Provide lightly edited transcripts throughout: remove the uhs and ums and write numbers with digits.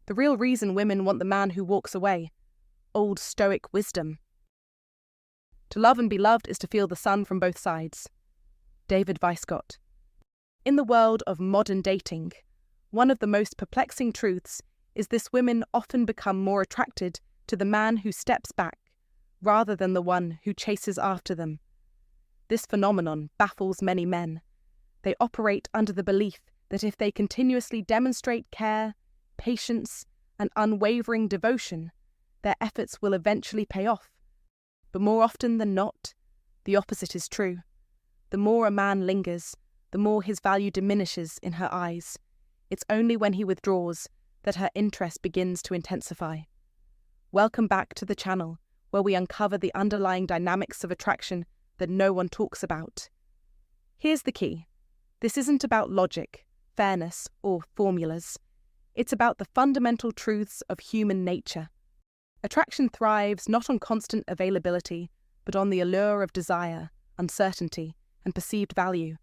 The real reason women want the man who walks away. Old Stoic wisdom. To love and be loved is to feel the sun from both sides. David Weiscott. In the world of modern dating, one of the most perplexing truths is this: women often become more attracted to the man who steps back rather than the one who chases after them. This phenomenon baffles many men. They operate under the belief that if they continuously demonstrate care, patience, and unwavering devotion, their efforts will eventually pay off. But more often than not, the opposite is true. The more a man lingers, the more his value diminishes in her eyes. It's only when he withdraws that her interest begins to intensify. Welcome back to the channel, where we uncover the underlying dynamics of attraction that no one talks about. Here's the key. This isn't about logic, fairness, or formulas. It's about the fundamental truths of human nature. Attraction thrives not on constant availability, but on the allure of desire, uncertainty, and perceived value.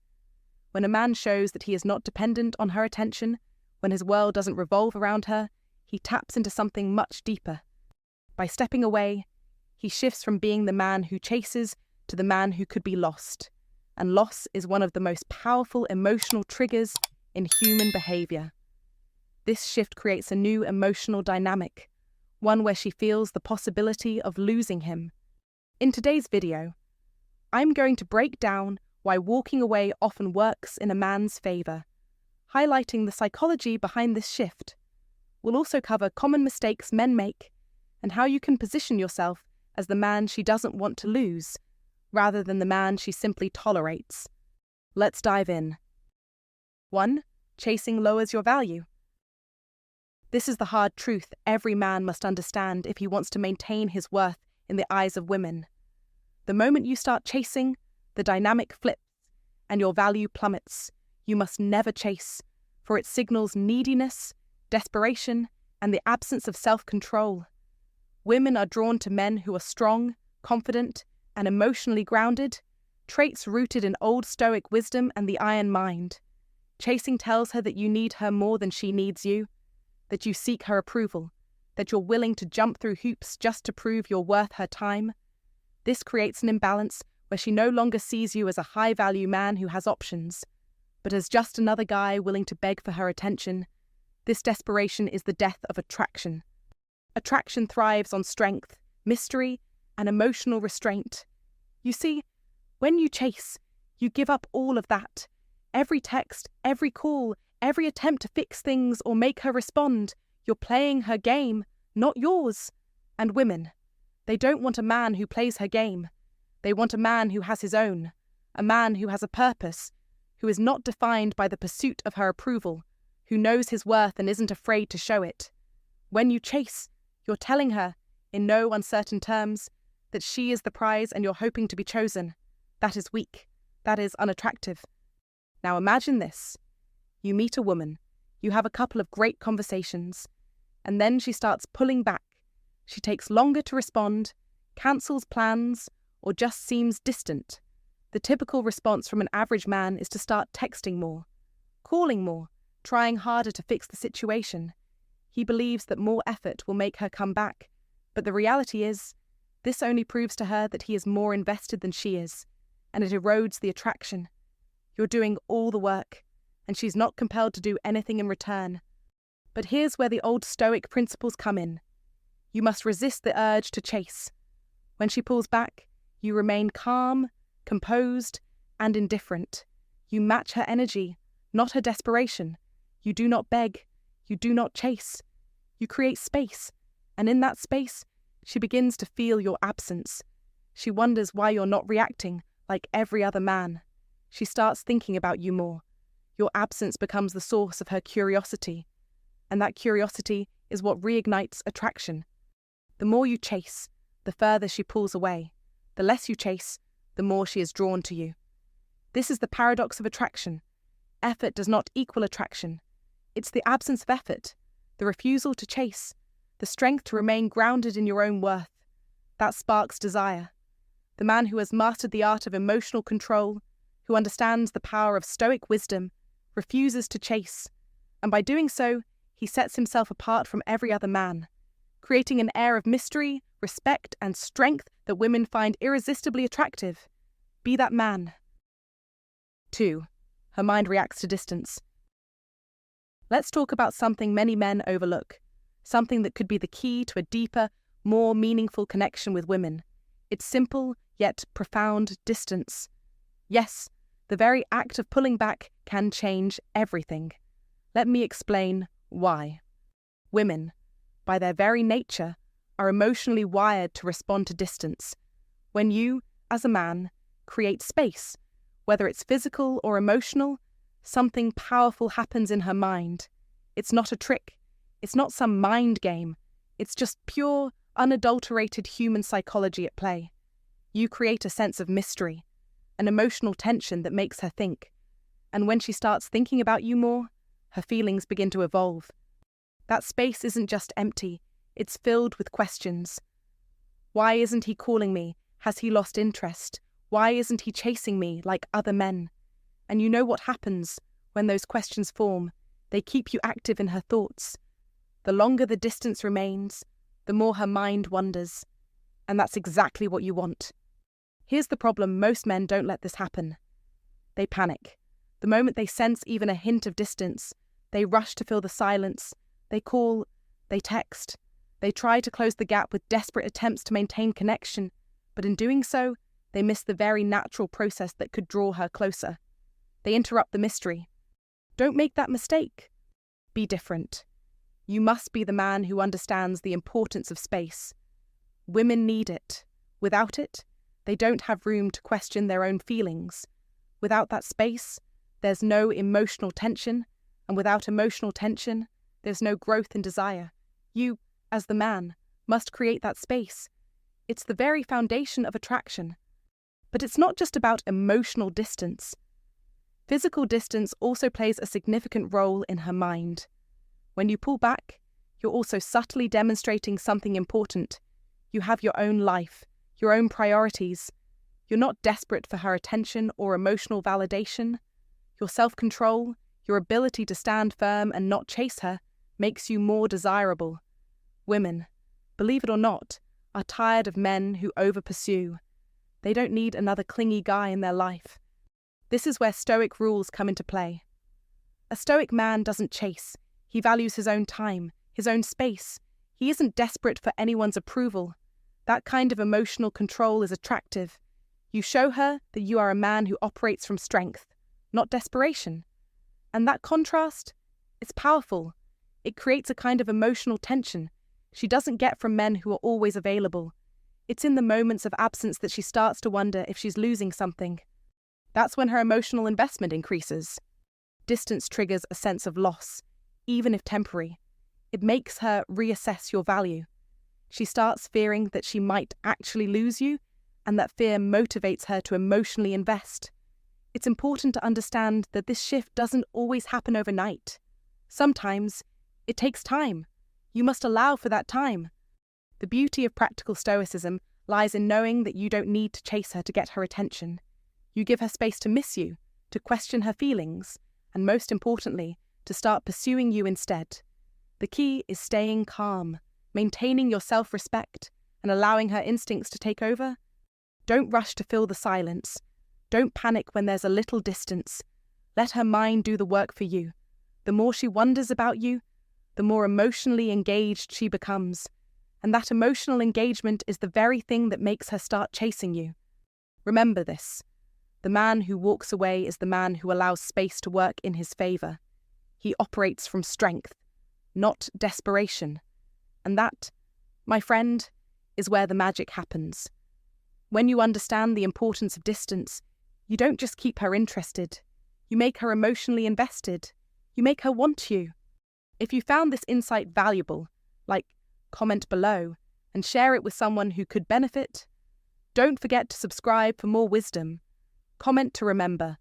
When a man shows that he is not dependent on her attention, when his world doesn't revolve around her, he taps into something much deeper. By stepping away, he shifts from being the man who chases to the man who could be lost. And loss is one of the most powerful emotional triggers in human behavior. This shift creates a new emotional dynamic, one where she feels the possibility of losing him. In today's video, I'm going to break down why walking away often works in a man's favor, highlighting the psychology behind this shift. We'll also cover common mistakes men make and how you can position yourself as the man she doesn't want to lose, rather than the man she simply tolerates. Let's dive in. 1. Chasing lowers your value. This is the hard truth every man must understand if he wants to maintain his worth in the eyes of women. The moment you start chasing, the dynamic flips and your value plummets. You must never chase, for it signals neediness, desperation, and the absence of self-control. Women are drawn to men who are strong, confident, and emotionally grounded, traits rooted in Old Stoic wisdom and the iron mind. Chasing tells her that you need her more than she needs you, that you seek her approval, that you're willing to jump through hoops just to prove you're worth her time. This creates an imbalance where she no longer sees you as a high-value man who has options, but as just another guy willing to beg for her attention. This desperation is the death of attraction. Attraction thrives on strength, mystery, and emotional restraint. You see, when you chase, you give up all of that. Every text, every call, every attempt to fix things or make her respond, you're playing her game, not yours. And women, they don't want a man who plays her game. They want a man who has his own, a man who has a purpose, who is not defined by the pursuit of her approval, who knows his worth and isn't afraid to show it. When you chase, you're telling her, in no uncertain terms, that she is the prize and you're hoping to be chosen. That is weak. That is unattractive. Now imagine this. You meet a woman, you have a couple of great conversations, and then she starts pulling back. She takes longer to respond, cancels plans, or just seems distant. The typical response from an average man is to start texting more, calling more, trying harder to fix the situation. He believes that more effort will make her come back, but the reality is, this only proves to her that he is more invested than she is, and it erodes the attraction. You're doing all the work, and she's not compelled to do anything in return. But here's where the old Stoic principles come in. You must resist the urge to chase. When she pulls back, you remain calm, composed, and indifferent. You match her energy, not her desperation. You do not beg. You do not chase. You create space, and in that space, she begins to feel your absence. She wonders why you're not reacting like every other man. She starts thinking about you more. Your absence becomes the source of her curiosity, and that curiosity is what reignites attraction. The more you chase, the further she pulls away. The less you chase, the more she is drawn to you. This is the paradox of attraction. Effort does not equal attraction. It's the absence of effort, the refusal to chase, the strength to remain grounded in your own worth. That sparks desire. The man who has mastered the art of emotional control, who understands the power of Stoic wisdom, refuses to chase, and by doing so, he sets himself apart from every other man, creating an air of mystery, respect, and strength that women find irresistibly attractive. Be that man. 2. Her mind reacts to distance. Let's talk about something many men overlook, something that could be the key to a deeper, more meaningful connection with women. It's simple, yet profound distance. Yes, the very act of pulling back can change everything. Let me explain why. Women, by their very nature, are emotionally wired to respond to distance. When you, as a man, create space, whether it's physical or emotional, something powerful happens in her mind. It's not a trick. It's not some mind game. It's just pure, unadulterated human psychology at play. You create a sense of mystery, an emotional tension that makes her think. And when she starts thinking about you more, her feelings begin to evolve. That space isn't just empty, it's filled with questions. Why isn't he calling me? Has he lost interest? Why isn't he chasing me like other men? And you know what happens when those questions form? They keep you active in her thoughts. The longer the distance remains, the more her mind wanders. And that's exactly what you want. Here's the problem: most men don't let this happen. They panic. The moment they sense even a hint of distance, they rush to fill the silence. They call, they text. They try to close the gap with desperate attempts to maintain connection, but in doing so, they miss the very natural process that could draw her closer. They interrupt the mystery. Don't make that mistake. Be different. You must be the man who understands the importance of space. Women need it. Without it, they don't have room to question their own feelings. Without that space, there's no emotional tension, and without emotional tension, there's no growth in desire. You, as the man, must create that space. It's the very foundation of attraction. But it's not just about emotional distance. Physical distance also plays a significant role in her mind. When you pull back, you're also subtly demonstrating something important. You have your own life, your own priorities. You're not desperate for her attention or emotional validation. Your self-control, your ability to stand firm and not chase her, makes you more desirable. Women, believe it or not, are tired of men who over-pursue. They don't need another clingy guy in their life. This is where Stoic rules come into play. A Stoic man doesn't chase. He values his own time, his own space. He isn't desperate for anyone's approval. That kind of emotional control is attractive. You show her that you are a man who operates from strength, not desperation. And that contrast, it's powerful. It creates a kind of emotional tension she doesn't get from men who are always available. It's in the moments of absence that she starts to wonder if she's losing something. That's when her emotional investment increases. Distance triggers a sense of loss, even if temporary. It makes her reassess your value. She starts fearing that she might actually lose you, and that fear motivates her to emotionally invest. It's important to understand that this shift doesn't always happen overnight. Sometimes it takes time. You must allow for that time. The beauty of practical stoicism lies in knowing that you don't need to chase her to get her attention. You give her space to miss you, to question her feelings, and most importantly, to start pursuing you instead. The key is staying calm, maintaining your self-respect, and allowing her instincts to take over. Don't rush to fill the silence. Don't panic when there's a little distance. Let her mind do the work for you. The more she wonders about you, the more emotionally engaged she becomes. And that emotional engagement is the very thing that makes her start chasing you. Remember this. The man who walks away is the man who allows space to work in his favor. He operates from strength, not desperation. And that, my friend, is where the magic happens. When you understand the importance of distance, you don't just keep her interested. You make her emotionally invested. You make her want you. If you found this insight valuable, comment below and share it with someone who could benefit. Don't forget to subscribe for more wisdom. Comment to remember.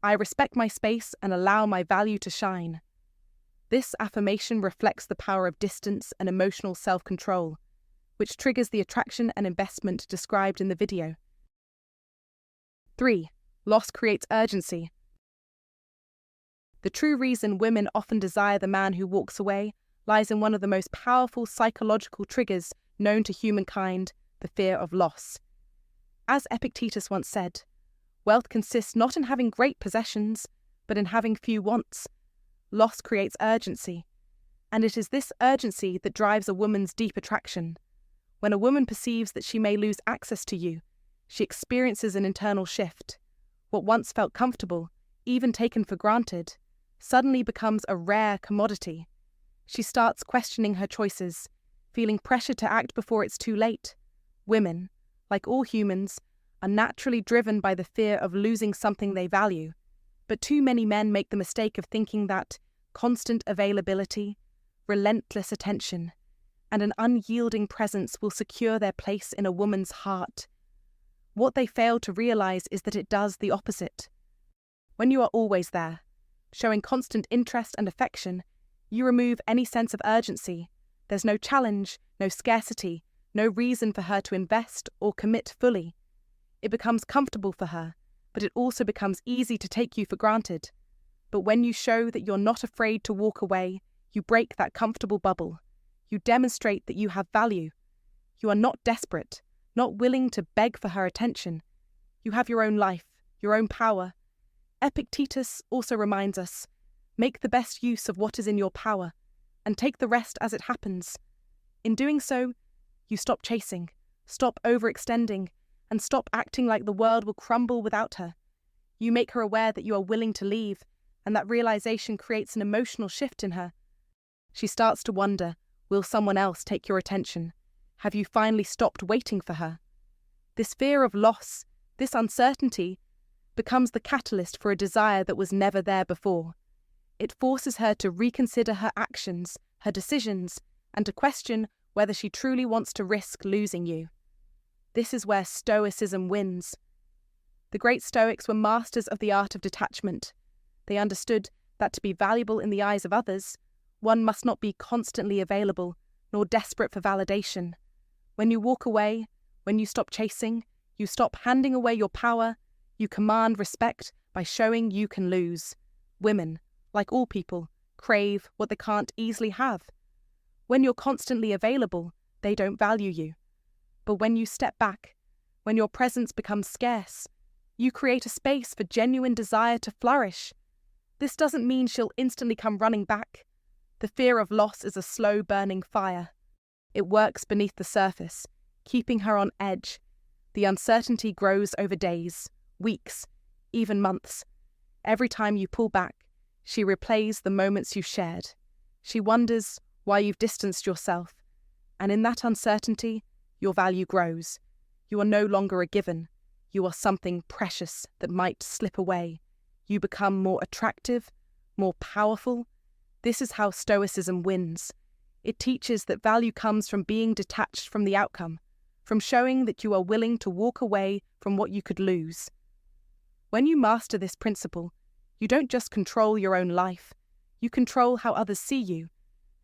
I respect my space and allow my value to shine. This affirmation reflects the power of distance and emotional self-control, which triggers the attraction and investment described in the video. 3. Loss creates urgency. The true reason women often desire the man who walks away lies in one of the most powerful psychological triggers known to humankind, the fear of loss. As Epictetus once said, wealth consists not in having great possessions, but in having few wants. Loss creates urgency, and it is this urgency that drives a woman's deep attraction. When a woman perceives that she may lose access to you, she experiences an internal shift. What once felt comfortable, even taken for granted, suddenly becomes a rare commodity. She starts questioning her choices, feeling pressure to act before it's too late. Women, like all humans, are naturally driven by the fear of losing something they value, but too many men make the mistake of thinking that constant availability, relentless attention, and an unyielding presence will secure their place in a woman's heart. What they fail to realize is that it does the opposite. When you are always there, showing constant interest and affection, you remove any sense of urgency. There's no challenge, no scarcity, no reason for her to invest or commit fully. It becomes comfortable for her, but it also becomes easy to take you for granted. But when you show that you're not afraid to walk away, you break that comfortable bubble. You demonstrate that you have value. You are not desperate, not willing to beg for her attention. You have your own life, your own power. Epictetus also reminds us, make the best use of what is in your power, and take the rest as it happens. In doing so, you stop chasing, stop overextending, and stop acting like the world will crumble without her. You make her aware that you are willing to leave, and that realization creates an emotional shift in her. She starts to wonder, will someone else take your attention? Have you finally stopped waiting for her? This fear of loss, this uncertainty, becomes the catalyst for a desire that was never there before. It forces her to reconsider her actions, her decisions, and to question whether she truly wants to risk losing you. This is where Stoicism wins. The great Stoics were masters of the art of detachment. They understood that to be valuable in the eyes of others, one must not be constantly available, nor desperate for validation. When you walk away, when you stop chasing, you stop handing away your power, you command respect by showing you can lose. Women, like all people, crave what they can't easily have. When you're constantly available, they don't value you. But when you step back, when your presence becomes scarce, you create a space for genuine desire to flourish. This doesn't mean she'll instantly come running back. The fear of loss is a slow-burning fire. It works beneath the surface, keeping her on edge. The uncertainty grows over days, weeks, even months. Every time you pull back, she replays the moments you shared. She wonders why you've distanced yourself, and in that uncertainty, your value grows. You are no longer a given. You are something precious that might slip away. You become more attractive, more powerful. This is how Stoicism wins. It teaches that value comes from being detached from the outcome, from showing that you are willing to walk away from what you could lose. When you master this principle, you don't just control your own life, you control how others see you,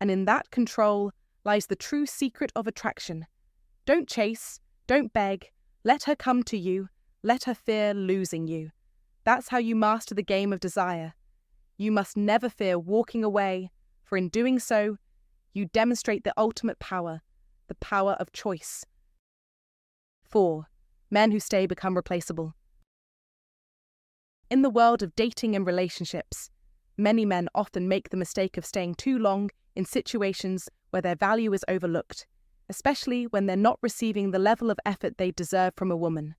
and in that control lies the true secret of attraction. Don't chase, don't beg, let her come to you, let her fear losing you. That's how you master the game of desire. You must never fear walking away, for in doing so, you demonstrate the ultimate power, the power of choice. 4. Men who stay become replaceable. In the world of dating and relationships, many men often make the mistake of staying too long in situations where their value is overlooked, especially when they're not receiving the level of effort they deserve from a woman.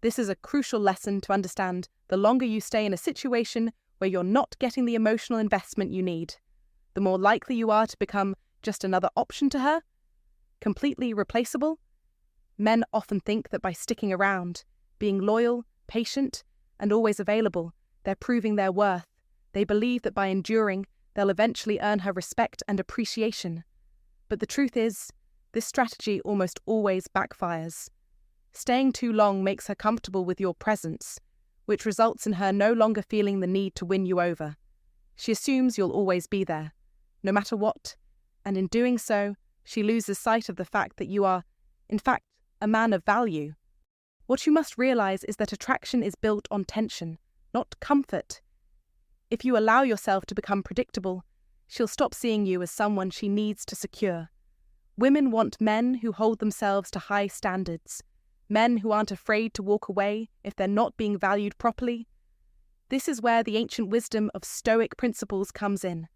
This is a crucial lesson to understand. The longer you stay in a situation where you're not getting the emotional investment you need, the more likely you are to become just another option to her, completely replaceable. Men often think that by sticking around, being loyal, patient, and always available, they're proving their worth. They believe that by enduring, they'll eventually earn her respect and appreciation. But the truth is, this strategy almost always backfires. Staying too long makes her comfortable with your presence, which results in her no longer feeling the need to win you over. She assumes you'll always be there, no matter what, and in doing so, she loses sight of the fact that you are, in fact, a man of value. What you must realize is that attraction is built on tension, not comfort. If you allow yourself to become predictable, she'll stop seeing you as someone she needs to secure. Women want men who hold themselves to high standards, men who aren't afraid to walk away if they're not being valued properly. This is where the ancient wisdom of Stoic principles comes in.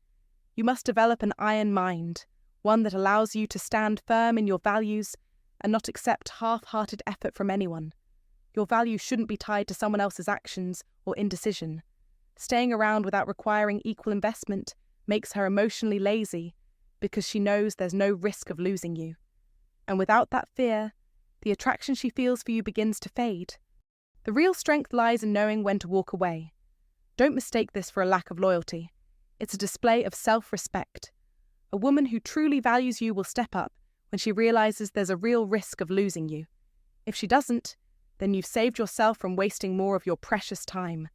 You must develop an iron mind, one that allows you to stand firm in your values and not accept half-hearted effort from anyone. Your value shouldn't be tied to someone else's actions or indecision. Staying around without requiring equal investment makes her emotionally lazy because she knows there's no risk of losing you. And without that fear, the attraction she feels for you begins to fade. The real strength lies in knowing when to walk away. Don't mistake this for a lack of loyalty. It's a display of self-respect. A woman who truly values you will step up when she realizes there's a real risk of losing you. If she doesn't, then you've saved yourself from wasting more of your precious time.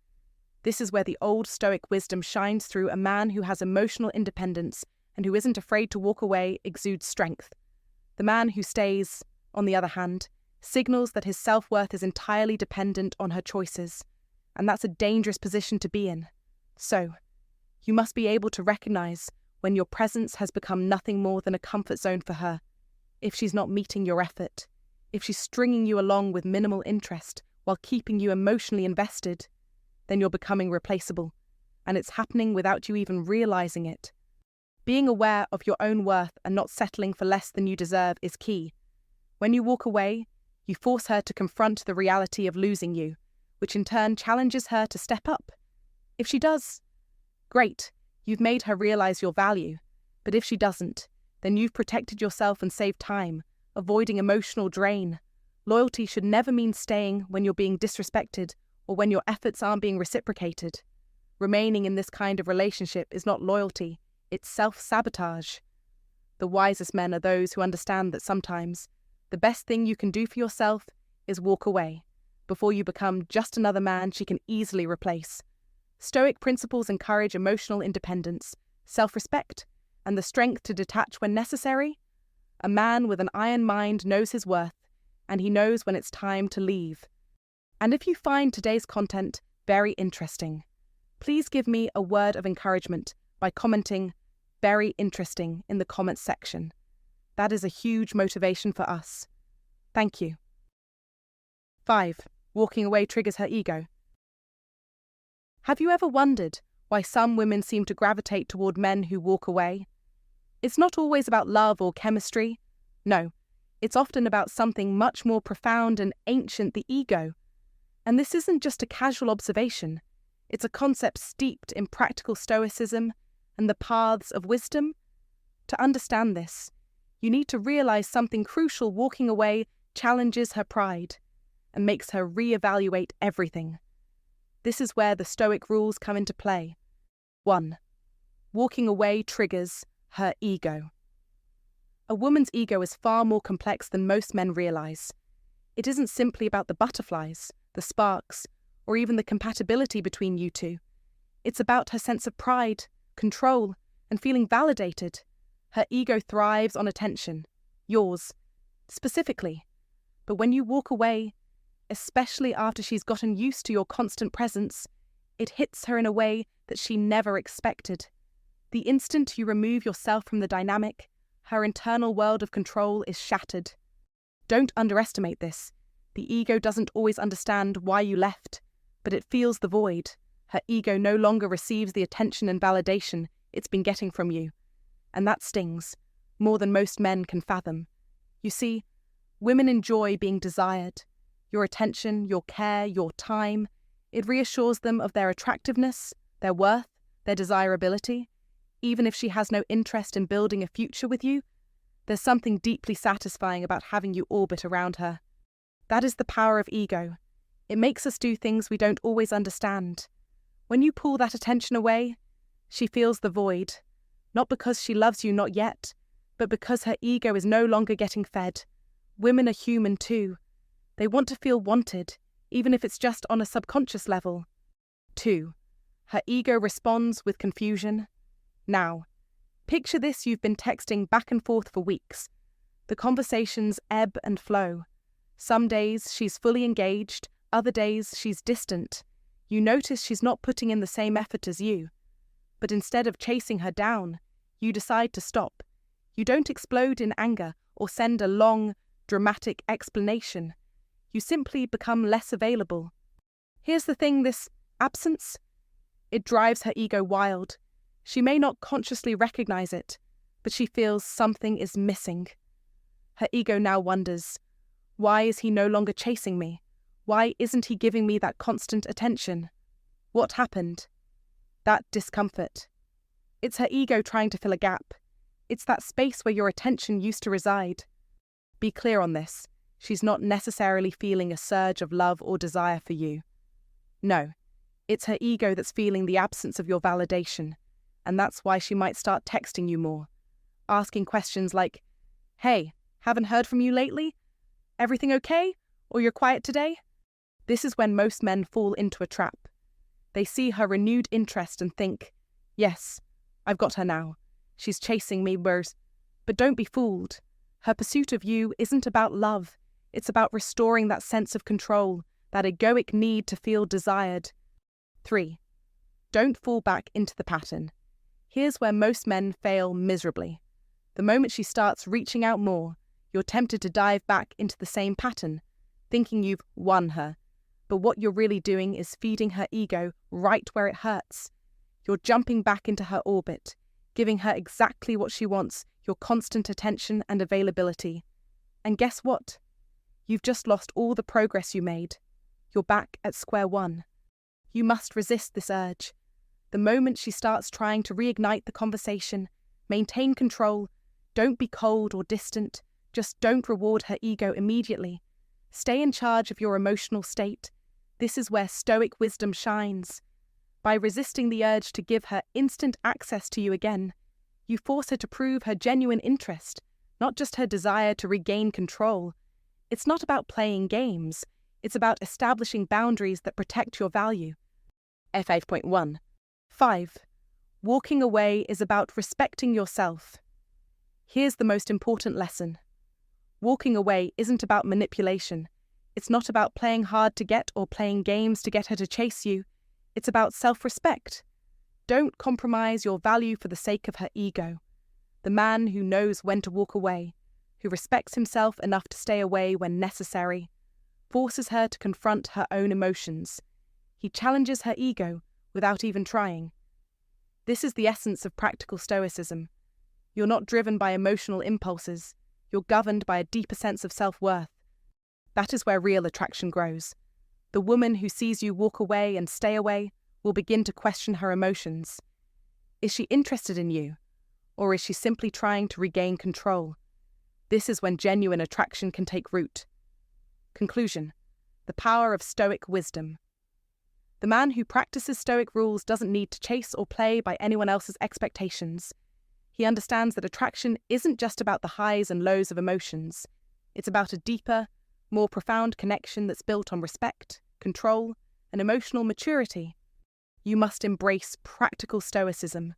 This is where the old Stoic wisdom shines through. A man who has emotional independence and who isn't afraid to walk away exudes strength. The man who stays, on the other hand, signals that his self-worth is entirely dependent on her choices, and that's a dangerous position to be in. So, you must be able to recognize when your presence has become nothing more than a comfort zone for her, if she's not meeting your effort, if she's stringing you along with minimal interest while keeping you emotionally invested, then you're becoming replaceable, and it's happening without you even realizing it. Being aware of your own worth and not settling for less than you deserve is key. When you walk away, you force her to confront the reality of losing you, which in turn challenges her to step up. If she does, great, you've made her realize your value. But if she doesn't, then you've protected yourself and saved time, avoiding emotional drain. Loyalty should never mean staying when you're being disrespected or when your efforts aren't being reciprocated. Remaining in this kind of relationship is not loyalty, it's self-sabotage. The wisest men are those who understand that sometimes the best thing you can do for yourself is walk away, before you become just another man she can easily replace. Stoic principles encourage emotional independence, self-respect, and the strength to detach when necessary. A man with an iron mind knows his worth, and he knows when it's time to leave. And if you find today's content very interesting, please give me a word of encouragement by commenting "very interesting" in the comments section. That is a huge motivation for us. Thank you. 5. Walking away triggers her ego. Have you ever wondered why some women seem to gravitate toward men who walk away? It's not always about love or chemistry. No, it's often about something much more profound and ancient: the ego. And this isn't just a casual observation. It's a concept steeped in practical stoicism and the paths of wisdom. To understand this, you need to realize something crucial. Walking away challenges her pride and makes her re-evaluate everything. This is where the Stoic rules come into play. 1. Walking away triggers her ego. A woman's ego is far more complex than most men realize. It isn't simply about the butterflies, the sparks, or even the compatibility between you two. It's about her sense of pride, control, and feeling validated. Her ego thrives on attention, yours, specifically. But when you walk away, especially after she's gotten used to your constant presence, it hits her in a way that she never expected. The instant you remove yourself from the dynamic, her internal world of control is shattered. Don't underestimate this. The ego doesn't always understand why you left, but it feels the void. Her ego no longer receives the attention and validation it's been getting from you. And that stings, more than most men can fathom. You see, women enjoy being desired. Your attention, your care, your time. It reassures them of their attractiveness, their worth, their desirability. Even if she has no interest in building a future with you, there's something deeply satisfying about having you orbit around her. That is the power of ego. It makes us do things we don't always understand. When you pull that attention away, she feels the void, not because she loves you not yet, but because her ego is no longer getting fed. Women are human too. They want to feel wanted, even if it's just on a subconscious level. 2. Her ego responds with confusion. Now, picture this: you've been texting back and forth for weeks. The conversations ebb and flow. Some days she's fully engaged, other days she's distant. You notice she's not putting in the same effort as you, but instead of chasing her down, you decide to stop. You don't explode in anger or send a long, dramatic explanation. You simply become less available. Here's the thing, this absence, it drives her ego wild. She may not consciously recognize it, but she feels something is missing. Her ego now wonders, why is he no longer chasing me? Why isn't he giving me that constant attention? What happened? That discomfort. It's her ego trying to fill a gap. It's that space where your attention used to reside. Be clear on this. She's not necessarily feeling a surge of love or desire for you. No, it's her ego that's feeling the absence of your validation, and that's why she might start texting you more, asking questions like, "Hey, haven't heard from you lately? Everything okay? Or you're quiet today?" This is when most men fall into a trap. They see her renewed interest and think, "Yes, I've got her now. She's chasing me, but don't be fooled. Her pursuit of you isn't about love. It's about restoring that sense of control, that egoic need to feel desired." 3. Don't fall back into the pattern. Here's where most men fail miserably. The moment she starts reaching out more, you're tempted to dive back into the same pattern, thinking you've won her. But what you're really doing is feeding her ego right where it hurts. You're jumping back into her orbit, giving her exactly what she wants, your constant attention and availability. And guess what? You've just lost all the progress you made. You're back at square one. You must resist this urge. The moment she starts trying to reignite the conversation, maintain control, don't be cold or distant, just don't reward her ego immediately. Stay in charge of your emotional state. This is where Stoic wisdom shines. By resisting the urge to give her instant access to you again, you force her to prove her genuine interest, not just her desire to regain control. It's not about playing games. It's about establishing boundaries that protect your value. F5.1. 5. Walking away is about respecting yourself. Here's the most important lesson. Walking away isn't about manipulation. It's not about playing hard to get or playing games to get her to chase you. It's about self-respect. Don't compromise your value for the sake of her ego. The man who knows when to walk away, who respects himself enough to stay away when necessary, forces her to confront her own emotions. He challenges her ego without even trying. This is the essence of practical stoicism. You're not driven by emotional impulses. You're governed by a deeper sense of self-worth. That is where real attraction grows. The woman who sees you walk away and stay away will begin to question her emotions. Is she interested in you? Or is she simply trying to regain control? This is when genuine attraction can take root. Conclusion: the power of Stoic wisdom. The man who practices Stoic rules doesn't need to chase or play by anyone else's expectations. He understands that attraction isn't just about the highs and lows of emotions. It's about a deeper, more profound connection that's built on respect, control, and emotional maturity. You must embrace practical stoicism.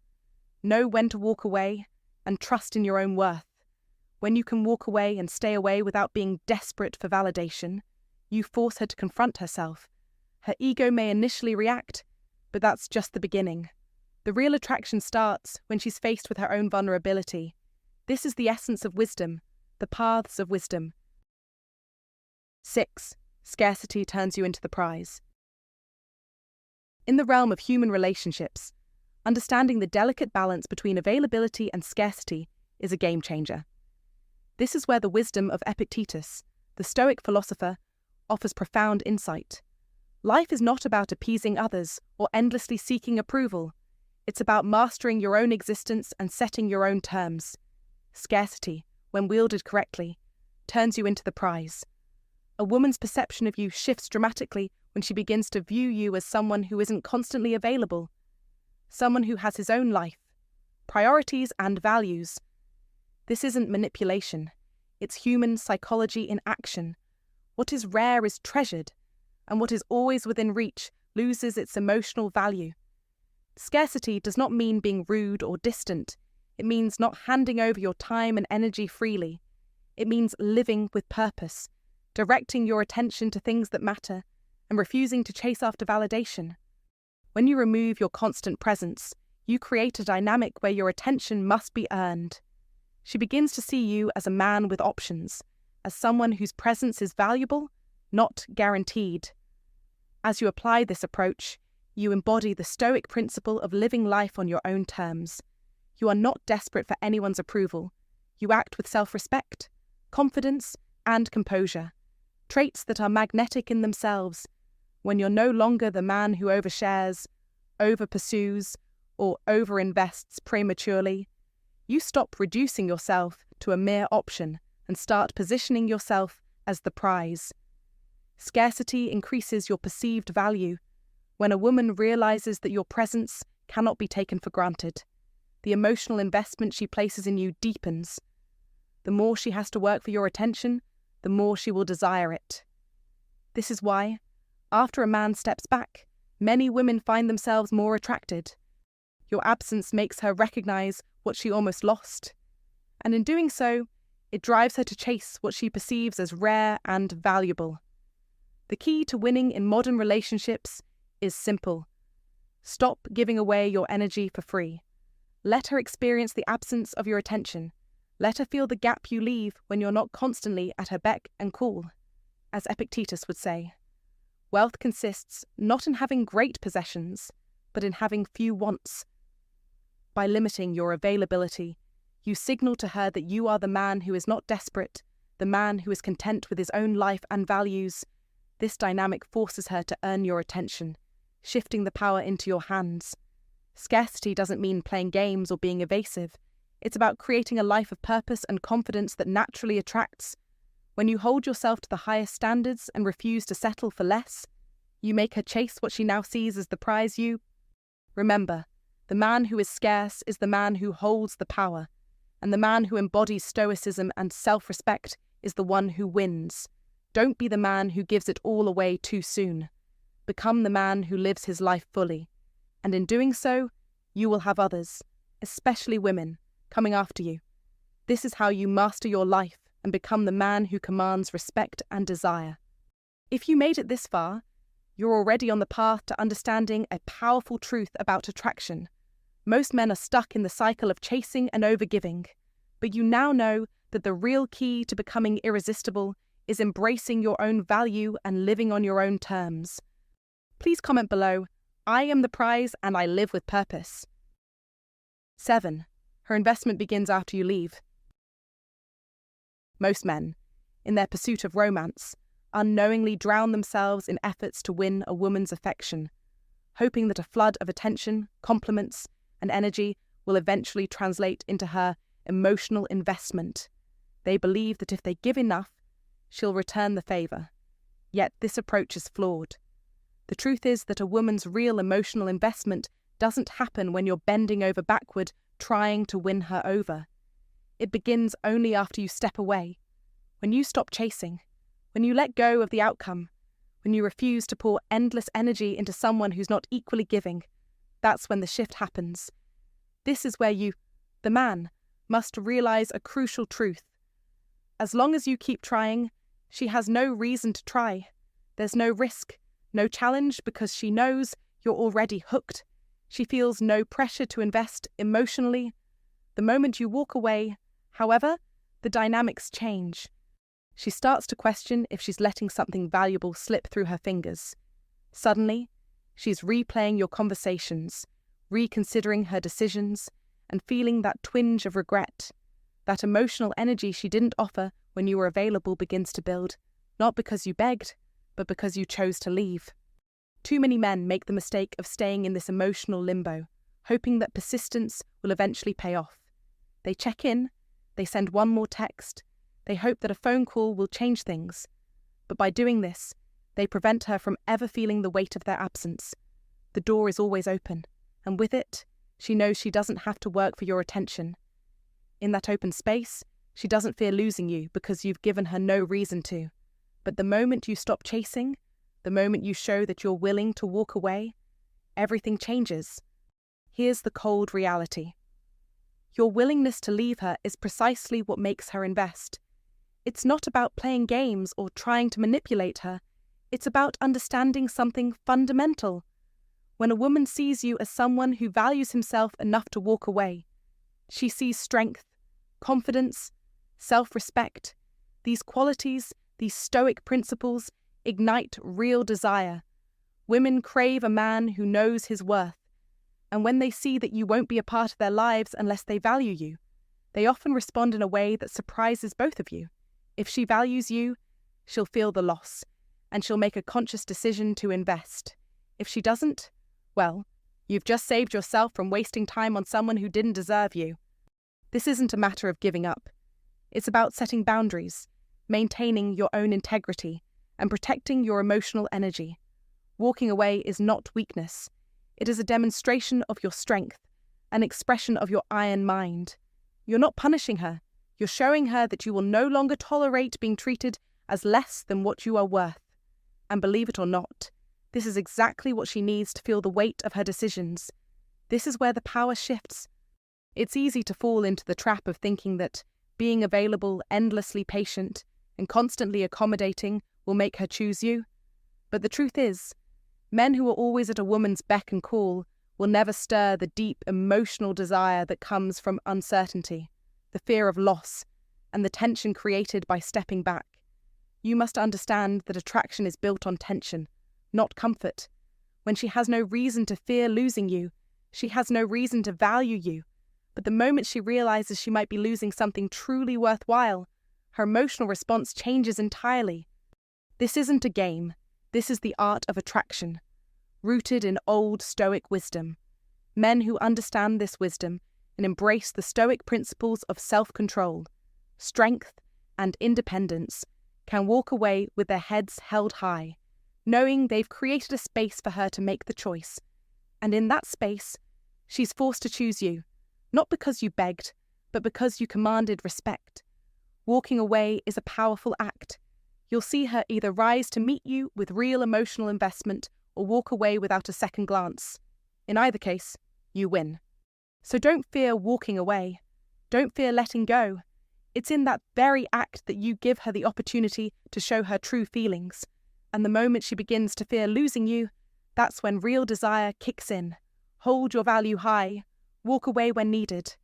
Know when to walk away and trust in your own worth. When you can walk away and stay away without being desperate for validation, you force her to confront herself. Her ego may initially react, but that's just the beginning. The real attraction starts when she's faced with her own vulnerability. This is the essence of wisdom, the paths of wisdom. 6. Scarcity turns you into the prize. In the realm of human relationships, understanding the delicate balance between availability and scarcity is a game changer. This is where the wisdom of Epictetus, the Stoic philosopher, offers profound insight. Life is not about appeasing others or endlessly seeking approval. It's about mastering your own existence and setting your own terms. Scarcity, when wielded correctly, turns you into the prize. A woman's perception of you shifts dramatically when she begins to view you as someone who isn't constantly available, someone who has his own life, priorities and values. This isn't manipulation. It's human psychology in action. What is rare is treasured, and what is always within reach loses its emotional value. Scarcity does not mean being rude or distant. It means not handing over your time and energy freely. It means living with purpose, directing your attention to things that matter, and refusing to chase after validation. When you remove your constant presence, you create a dynamic where your attention must be earned. She begins to see you as a man with options, as someone whose presence is valuable, not guaranteed. As you apply this approach, you embody the Stoic principle of living life on your own terms. You are not desperate for anyone's approval. You act with self-respect, confidence, and composure, traits that are magnetic in themselves. When you're no longer the man who overshares, over-pursues, or over-invests prematurely, you stop reducing yourself to a mere option and start positioning yourself as the prize. Scarcity increases your perceived value. When a woman realizes that your presence cannot be taken for granted, the emotional investment she places in you deepens. The more she has to work for your attention, the more she will desire it. This is why, after a man steps back, many women find themselves more attracted. Your absence makes her recognize what she almost lost, and in doing so, it drives her to chase what she perceives as rare and valuable. The key to winning in modern relationships is simple. Stop giving away your energy for free. Let her experience the absence of your attention. Let her feel the gap you leave when you're not constantly at her beck and call. As Epictetus would say, wealth consists not in having great possessions, but in having few wants. By limiting your availability, you signal to her that you are the man who is not desperate, the man who is content with his own life and values. This dynamic forces her to earn your attention, shifting the power into your hands. Scarcity doesn't mean playing games or being evasive. It's about creating a life of purpose and confidence that naturally attracts. When you hold yourself to the highest standards and refuse to settle for less, you make her chase what she now sees as the prize you. Remember, the man who is scarce is the man who holds the power, and the man who embodies stoicism and self-respect is the one who wins. Don't be the man who gives it all away too soon. Become the man who lives his life fully, and in doing so, you will have others, especially women, coming after you. This is how you master your life and become the man who commands respect and desire. If you made it this far, you're already on the path to understanding a powerful truth about attraction. Most men are stuck in the cycle of chasing and overgiving, but you now know that the real key to becoming irresistible is embracing your own value and living on your own terms. Please comment below, I am the prize and I live with purpose. 7. Her investment begins after you leave. Most men, in their pursuit of romance, unknowingly drown themselves in efforts to win a woman's affection, hoping that a flood of attention, compliments, and energy will eventually translate into her emotional investment. They believe that if they give enough, she'll return the favour. Yet this approach is flawed. The truth is that a woman's real emotional investment doesn't happen when you're bending over backward trying to win her over. It begins only after you step away, when you stop chasing, when you let go of the outcome, when you refuse to pour endless energy into someone who's not equally giving. That's when the shift happens. This is where you, the man, must realize a crucial truth. As long as you keep trying, she has no reason to try. There's no risk, no challenge, because she knows you're already hooked. She feels no pressure to invest emotionally. The moment you walk away, however, the dynamics change. She starts to question if she's letting something valuable slip through her fingers. Suddenly, she's replaying your conversations, reconsidering her decisions, and feeling that twinge of regret. That emotional energy she didn't offer when you were available begins to build, not because you begged, but because you chose to leave. Too many men make the mistake of staying in this emotional limbo, hoping that persistence will eventually pay off. They check in, they send one more text, they hope that a phone call will change things. But by doing this, they prevent her from ever feeling the weight of their absence. The door is always open, and with it, she knows she doesn't have to work for your attention. In that open space, she doesn't fear losing you because you've given her no reason to. But the moment you stop chasing, the moment you show that you're willing to walk away, everything changes. Here's the cold reality. Your willingness to leave her is precisely what makes her invest. It's not about playing games or trying to manipulate her. It's about understanding something fundamental. When a woman sees you as someone who values himself enough to walk away, she sees strength, confidence, self-respect. These qualities, these Stoic principles, ignite real desire. Women crave a man who knows his worth, and when they see that you won't be a part of their lives unless they value you, they often respond in a way that surprises both of you. If she values you, she'll feel the loss, and she'll make a conscious decision to invest. If she doesn't, well, you've just saved yourself from wasting time on someone who didn't deserve you. This isn't a matter of giving up. It's about setting boundaries, maintaining your own integrity, and protecting your emotional energy. Walking away is not weakness. It is a demonstration of your strength, an expression of your iron mind. You're not punishing her. You're showing her that you will no longer tolerate being treated as less than what you are worth. And believe it or not, this is exactly what she needs to feel the weight of her decisions. This is where the power shifts. It's easy to fall into the trap of thinking that being available, endlessly patient, and constantly accommodating will make her choose you. But the truth is, men who are always at a woman's beck and call will never stir the deep emotional desire that comes from uncertainty, the fear of loss, and the tension created by stepping back. You must understand that attraction is built on tension, not comfort. When she has no reason to fear losing you, she has no reason to value you. But the moment she realizes she might be losing something truly worthwhile, her emotional response changes entirely. This isn't a game. This is the art of attraction, rooted in old Stoic wisdom. Men who understand this wisdom and embrace the Stoic principles of self-control, strength, and independence can walk away with their heads held high, knowing they've created a space for her to make the choice. And in that space, she's forced to choose you, not because you begged, but because you commanded respect. Walking away is a powerful act. You'll see her either rise to meet you with real emotional investment or walk away without a second glance. In either case, you win. So don't fear walking away. Don't fear letting go. It's in that very act that you give her the opportunity to show her true feelings. And the moment she begins to fear losing you, that's when real desire kicks in. Hold your value high. Walk away when needed.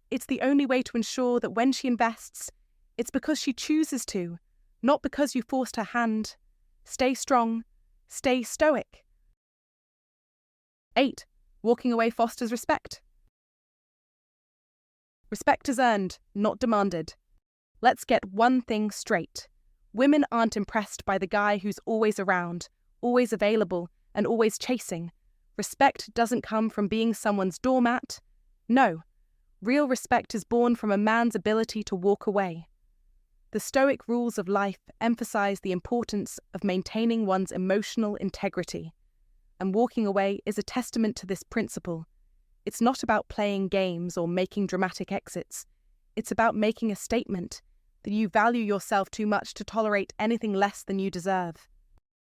It's the only way to ensure that when she invests, it's because she chooses to, not because you forced her hand. Stay strong. Stay stoic. 8. Walking away fosters respect. Respect is earned, not demanded. Let's get one thing straight. Women aren't impressed by the guy who's always around, always available, and always chasing. Respect doesn't come from being someone's doormat. No, real respect is born from a man's ability to walk away. The Stoic rules of life emphasize the importance of maintaining one's emotional integrity, and walking away is a testament to this principle. It's not about playing games or making dramatic exits. It's about making a statement that you value yourself too much to tolerate anything less than you deserve.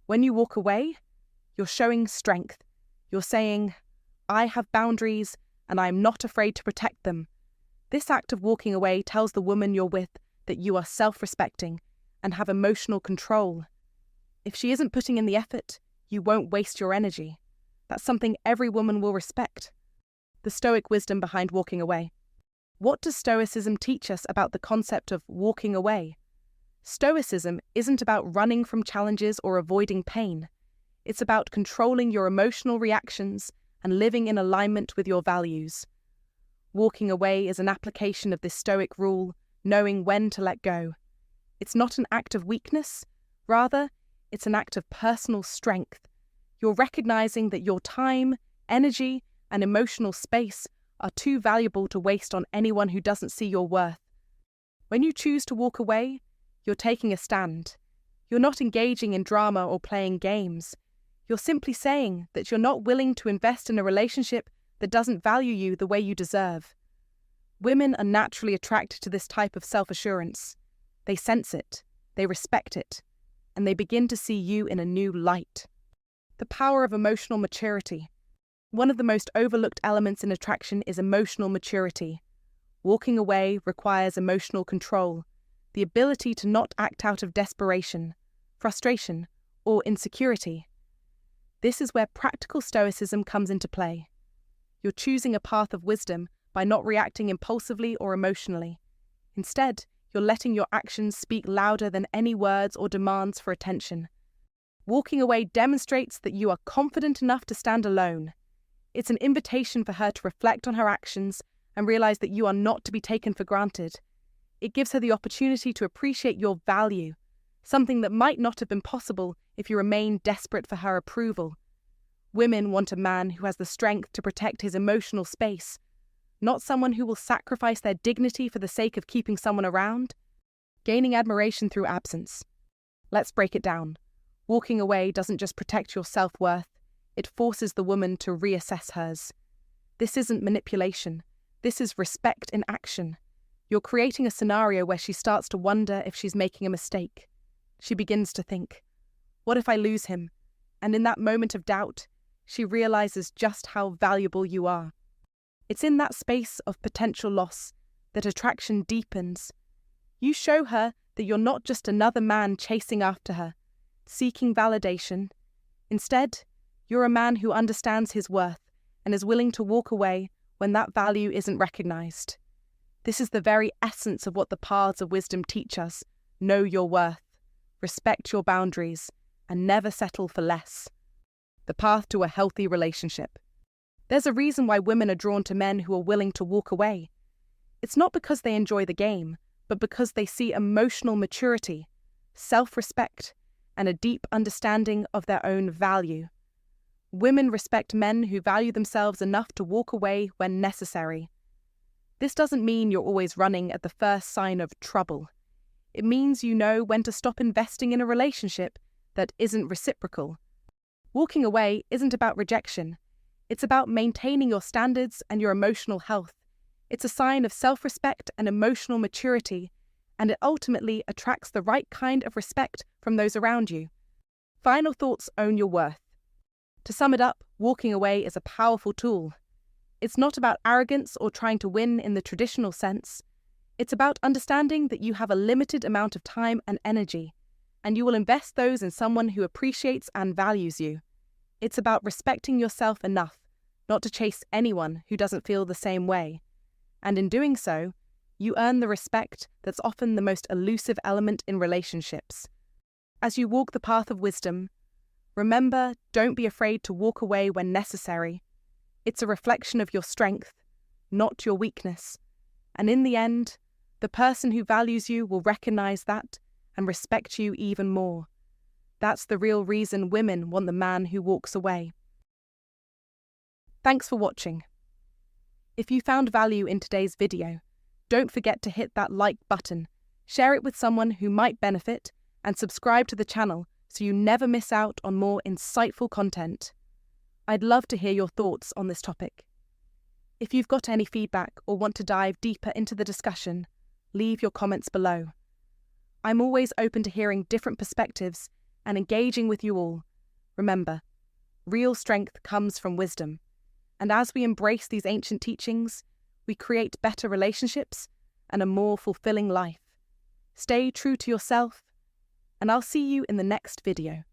When you walk away, you're showing strength. You're saying, I have boundaries and I am not afraid to protect them. This act of walking away tells the woman you're with that you are self-respecting and have emotional control. If she isn't putting in the effort, you won't waste your energy. That's something every woman will respect. The Stoic wisdom behind walking away. What does Stoicism teach us about the concept of walking away? Stoicism isn't about running from challenges or avoiding pain. It's about controlling your emotional reactions and living in alignment with your values. Walking away is an application of this Stoic rule, knowing when to let go. It's not an act of weakness. Rather, it's an act of personal strength. You're recognizing that your time, energy, and emotional space are too valuable to waste on anyone who doesn't see your worth. When you choose to walk away, you're taking a stand. You're not engaging in drama or playing games. You're simply saying that you're not willing to invest in a relationship that doesn't value you the way you deserve. Women are naturally attracted to this type of self-assurance. They sense it, they respect it, and they begin to see you in a new light. The power of emotional maturity. One of the most overlooked elements in attraction is emotional maturity. Walking away requires emotional control, the ability to not act out of desperation, frustration, or insecurity. This is where practical stoicism comes into play. You're choosing a path of wisdom by not reacting impulsively or emotionally. Instead, you're letting your actions speak louder than any words or demands for attention. Walking away demonstrates that you are confident enough to stand alone. It's an invitation for her to reflect on her actions and realize that you are not to be taken for granted. It gives her the opportunity to appreciate your value, something that might not have been possible if you remain desperate for her approval. Women want a man who has the strength to protect his emotional space, not someone who will sacrifice their dignity for the sake of keeping someone around. Gaining admiration through absence. Let's break it down. Walking away doesn't just protect your self-worth, it forces the woman to reassess hers. This isn't manipulation. This is respect in action. You're creating a scenario where she starts to wonder if she's making a mistake. She begins to think, what if I lose him? And in that moment of doubt, she realizes just how valuable you are. It's in that space of potential loss that attraction deepens. You show her that you're not just another man chasing after her, seeking validation. Instead, you're a man who understands his worth and is willing to walk away when that value isn't recognized. This is the very essence of what the paths of wisdom teach us. Know your worth, respect your boundaries, and never settle for less. The path to a healthy relationship. There's a reason why women are drawn to men who are willing to walk away. It's not because they enjoy the game, but because they see emotional maturity, self-respect, and a deep understanding of their own value. Women respect men who value themselves enough to walk away when necessary. This doesn't mean you're always running at the first sign of trouble. It means you know when to stop investing in a relationship that isn't reciprocal. Walking away isn't about rejection. It's about maintaining your standards and your emotional health. It's a sign of self-respect and emotional maturity, and it ultimately attracts the right kind of respect from those around you. Final thoughts: own your worth. To sum it up, walking away is a powerful tool. It's not about arrogance or trying to win in the traditional sense. It's about understanding that you have a limited amount of time and energy, and you will invest those in someone who appreciates and values you. It's about respecting yourself enough not to chase anyone who doesn't feel the same way. And in doing so, you earn the respect that's often the most elusive element in relationships. As you walk the path of wisdom, remember, don't be afraid to walk away when necessary. It's a reflection of your strength, not your weakness. And in the end, the person who values you will recognize that and respect you even more. That's the real reason women want the man who walks away. Thanks for watching. If you found value in today's video, don't forget to hit that like button, share it with someone who might benefit, and subscribe to the channel so you never miss out on more insightful content. I'd love to hear your thoughts on this topic. If you've got any feedback or want to dive deeper into the discussion, leave your comments below. I'm always open to hearing different perspectives and engaging with you all. Remember, real strength comes from wisdom. And as we embrace these ancient teachings, we create better relationships and a more fulfilling life. Stay true to yourself, and I'll see you in the next video.